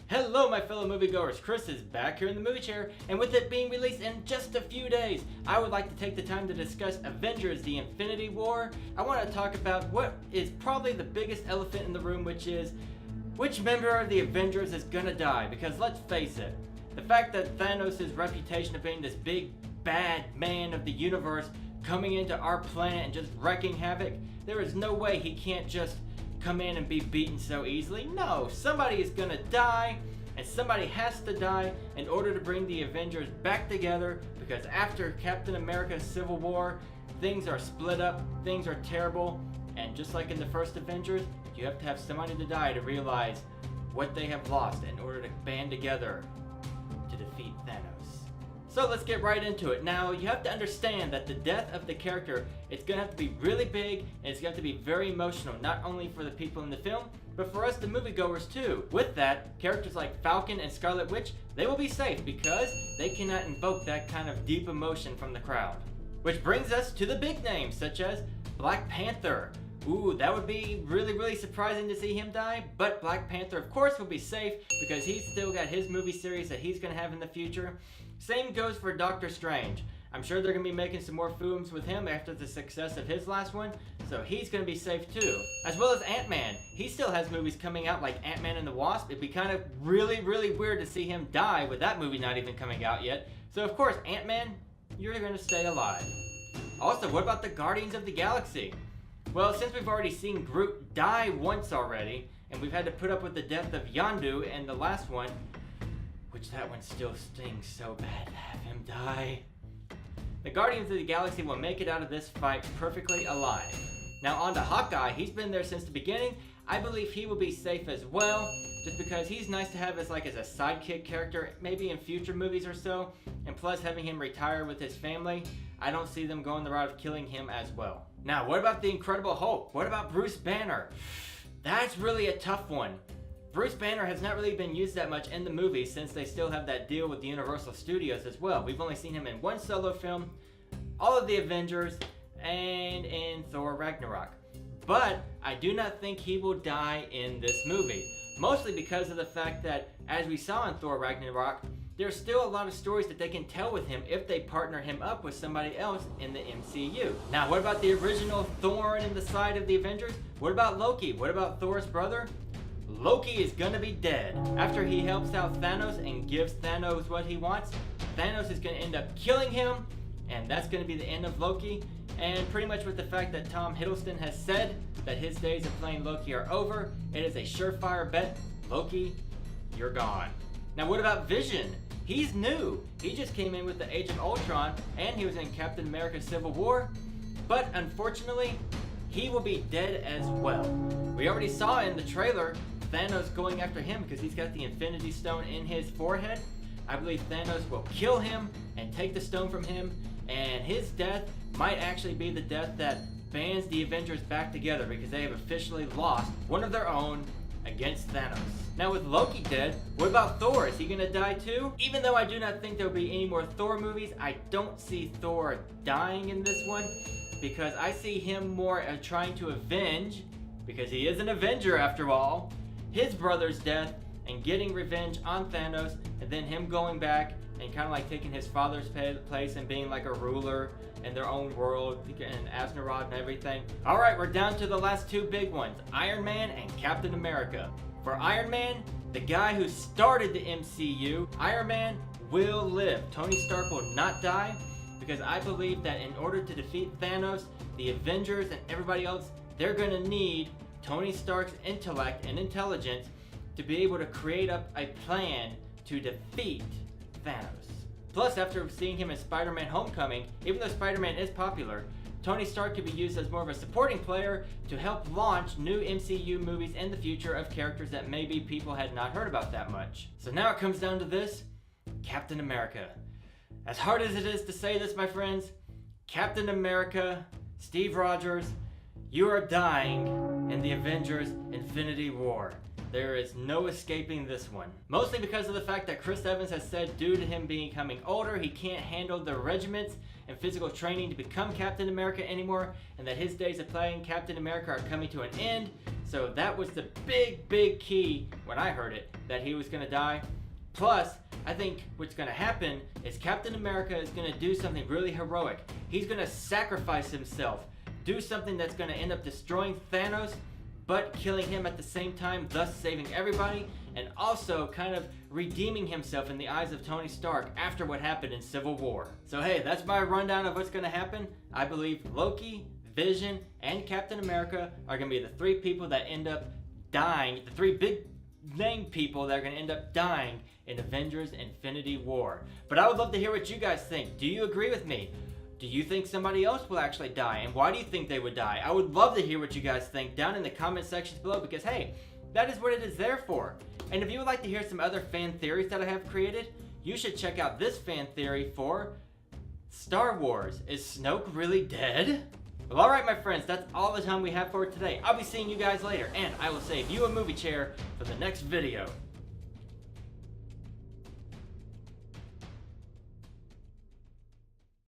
Hello my fellow moviegoers, Chris is back here in the movie chair, and with it being released in just a few days, I would like to take the time to discuss Avengers: The Infinity War. I want to talk about what is probably the biggest elephant in the room, which is, which member of the Avengers is gonna die? Because let's face it, the fact that Thanos' reputation of being this big bad man of the universe coming into our planet and just wrecking havoc, there is no way he can't just come in and be beaten so easily. No, somebody is gonna die, and somebody has to die in order to bring the Avengers back together, because after Captain America's Civil War, things are split up, things are terrible, and just like in the first Avengers, you have to have somebody to die to realize what they have lost in order to band together to defeat Thanos. So let's get right into it. Now, you have to understand that the death of the character, it's going to have to be really big, and it's going to have to be very emotional, not only for the people in the film, but for us, the moviegoers, too. With that, characters like Falcon and Scarlet Witch, they will be safe because they cannot invoke that kind of deep emotion from the crowd. Which brings us to the big names, such as Black Panther. Ooh, that would be really surprising to see him die, but Black Panther, of course, will be safe because he's still got his movie series that he's going to have in the future. Same goes for Doctor Strange. I'm sure they're going to be making some more films with him after the success of his last one, so he's going to be safe too. As well as Ant-Man. He still has movies coming out like Ant-Man and the Wasp. It'd be kind of really weird to see him die with that movie not even coming out yet. So of course, Ant-Man, you're going to stay alive. Also, what about the Guardians of the Galaxy? Well, since we've already seen Groot die once already, and we've had to put up with the death of Yondu in the last one, which that one still stings so bad to have him die, the Guardians of the Galaxy will make it out of this fight perfectly alive. Now on to Hawkeye, he's been there since the beginning. I believe he will be safe as well, just because he's nice to have as a sidekick character, maybe in future movies or so, and plus having him retire with his family, I don't see them going the route of killing him as well. Now, what about the Incredible Hulk? What about Bruce Banner? That's really a tough one. Bruce Banner has not really been used that much in the movies since they still have that deal with the Universal Studios as well. We've only seen him in one solo film, all of the Avengers, and in Thor Ragnarok. But I do not think he will die in this movie. Mostly because of the fact that, as we saw in Thor Ragnarok, there's still a lot of stories that they can tell with him if they partner him up with somebody else in the MCU. Now, what about the original thorn in the side of the Avengers? What about Loki? What about Thor's brother? Loki is gonna be dead. After he helps out Thanos and gives Thanos what he wants, Thanos is gonna end up killing him, and that's gonna be the end of Loki. And pretty much with the fact that Tom Hiddleston has said that his days of playing Loki are over, it is a surefire bet, Loki, you're gone. Now what about Vision? He's new. He just came in with the Age of Ultron, and he was in Captain America's Civil War, but unfortunately, he will be dead as well. We already saw in the trailer Thanos going after him because he's got the Infinity Stone in his forehead. I believe Thanos will kill him and take the stone from him, and his death might actually be the death that bands the Avengers back together because they have officially lost one of their own against Thanos. Now with Loki dead, what about Thor? Is he gonna die too? Even though I do not think there will be any more Thor movies, I don't see Thor dying in this one because I see him more trying to avenge, because he is an Avenger after all, his brother's death and getting revenge on Thanos, and then him going back and kind of like taking his father's place and being like a ruler in their own world and Asnarod and everything. Alright, we're down to the last two big ones, Iron Man and Captain America. For Iron Man, the guy who started the MCU, Iron Man will live. Tony Stark will not die, because I believe that in order to defeat Thanos, the Avengers and everybody else, they're gonna need Tony Stark's intellect and intelligence to be able to create up a plan to defeat Thanos. Plus, after seeing him in Spider-Man Homecoming, even though Spider-Man is popular, Tony Stark could be used as more of a supporting player to help launch new MCU movies in the future of characters that maybe people had not heard about that much. So now it comes down to this, Captain America. As hard as it is to say this, my friends, Captain America, Steve Rogers, you are dying in the Avengers: Infinity War. There is no escaping this one. Mostly because of the fact that Chris Evans has said due to him becoming older, he can't handle the regiments and physical training to become Captain America anymore, and that his days of playing Captain America are coming to an end. So that was the big key when I heard it, that he was gonna die. Plus, I think what's gonna happen is Captain America is gonna do something really heroic. He's gonna sacrifice himself, do something that's gonna end up destroying Thanos, but killing him at the same time, thus saving everybody, and also kind of redeeming himself in the eyes of Tony Stark after what happened in Civil War. So hey, that's my rundown of what's gonna happen. I believe Loki, Vision, and Captain America are gonna be the three people that end up dying, the three big name people that are gonna end up dying in Avengers Infinity War. But I would love to hear what you guys think. Do you agree with me? Do you think somebody else will actually die? And why do you think they would die? I would love to hear what you guys think down in the comment sections below, because hey, that is what it is there for. And if you would like to hear some other fan theories that I have created, you should check out this fan theory for Star Wars. Is Snoke really dead? Well, alright my friends, that's all the time we have for today. I'll be seeing you guys later, and I will save you a movie chair for the next video.